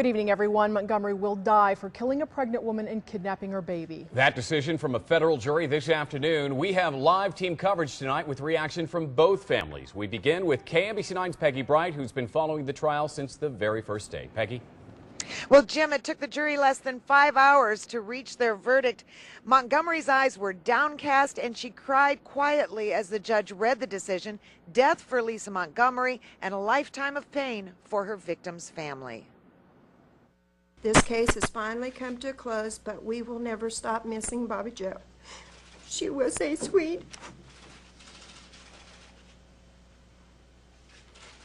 Good evening, everyone. Montgomery will die for killing a pregnant woman and kidnapping her baby. That decision from a federal jury this afternoon. We have live team coverage tonight with reaction from both families. We begin with KMBC9's Peggy Bright, who's been following the trial since the very first day. Peggy? Well, Jim, it took the jury less than 5 hours to reach their verdict. Montgomery's eyes were downcast, and she cried quietly as the judge read the decision: death for Lisa Montgomery and a lifetime of pain for her victim's family. This case has finally come to a close, but we will never stop missing Bobby Jo. She was a sweet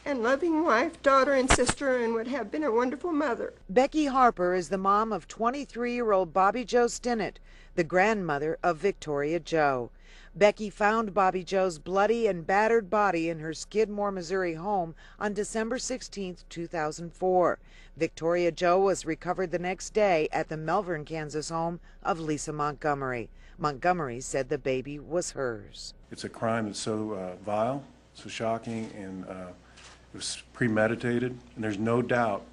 and loving wife, daughter, and sister, and would have been a wonderful mother. Becky Harper is the mom of 23-year-old Bobby Jo Stinnett, the grandmother of Victoria Jo. Becky found Bobby Jo's bloody and battered body in her Skidmore, Missouri home on December 16, 2004. Victoria Jo was recovered the next day at the Melbourne, Kansas home of Lisa Montgomery. Montgomery said the baby was hers. It's a crime that's so vile, so shocking, and it was premeditated, and there's no doubt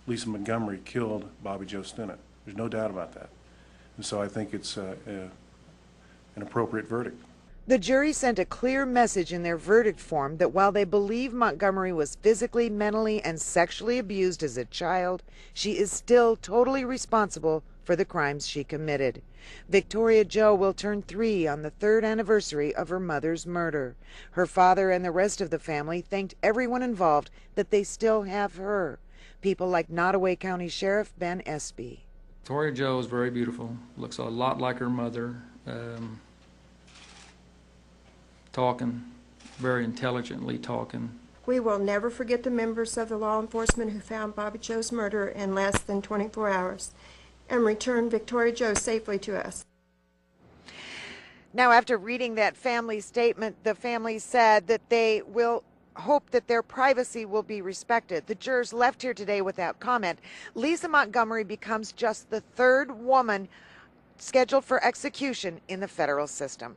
Lisa Montgomery killed Bobby Jo Stinnett. There's no doubt about that. And so I think it's an appropriate verdict. The jury sent a clear message in their verdict form that while they believe Montgomery was physically, mentally, and sexually abused as a child, she is still totally responsible for the crimes she committed. Victoria Jo will turn 3 on the 3rd anniversary of her mother's murder. Her father and the rest of the family thanked everyone involved that they still have her. People like Nottoway County Sheriff Ben Espy. Victoria Jo is very beautiful, looks a lot like her mother. Talking, very intelligently talking. We will never forget the members of the law enforcement who found Bobby Jo's murder in less than 24 hours and returned Victoria Jo safely to us. Now, after reading that family statement, the family said that they will hope that their privacy will be respected. The jurors left here today without comment. Lisa Montgomery becomes just the 3rd woman scheduled for execution in the federal system.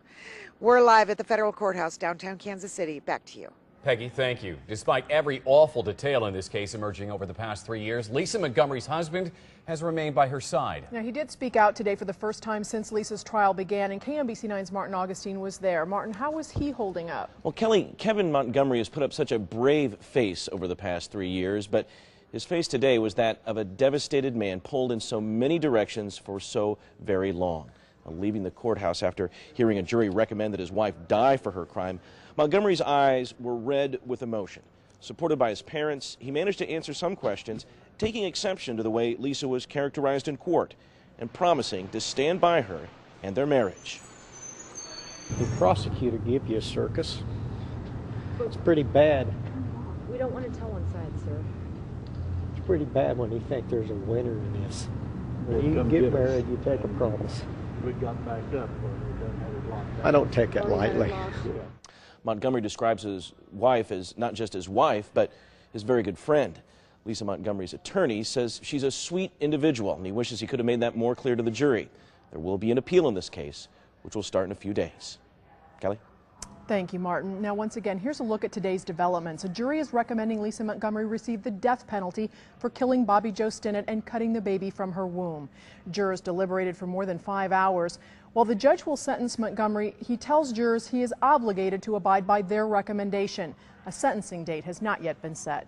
We're live at the federal courthouse, downtown Kansas City. Back to you. Peggy, thank you. Despite every awful detail in this case emerging over the past 3 years, Lisa Montgomery's husband has remained by her side. Now, he did speak out today for the first time since Lisa's trial began, and KMBC9's Martin Augustine was there. Martin, how was he holding up? Well, Kelly, Kevin Montgomery has put up such a brave face over the past 3 years, but his face today was that of a devastated man pulled in so many directions for so very long. Leaving the courthouse after hearing a jury recommend that his wife die for her crime, Montgomery's eyes were red with emotion. Supported by his parents, he managed to answer some questions, taking exception to the way Lisa was characterized in court, and promising to stand by her and their marriage. The prosecutor gave you a circus. It's pretty bad. We don't want to tell one side, sir. It's pretty bad when you think there's a winner in this. When you get married, you take a promise. We got backed up when we done had it locked down. I don't take it lightly. Montgomery describes his wife as not just his wife, but his very good friend. Lisa Montgomery's attorney says she's a sweet individual, and he wishes he could have made that more clear to the jury. There will be an appeal in this case, which will start in a few days. Kelly? Thank you, Martin. Now, once again, here's a look at today's developments. A jury is recommending Lisa Montgomery receive the death penalty for killing Bobby Jo Stinnett and cutting the baby from her womb. Jurors deliberated for more than 5 hours. While the judge will sentence Montgomery, he tells jurors he is obligated to abide by their recommendation. A sentencing date has not yet been set.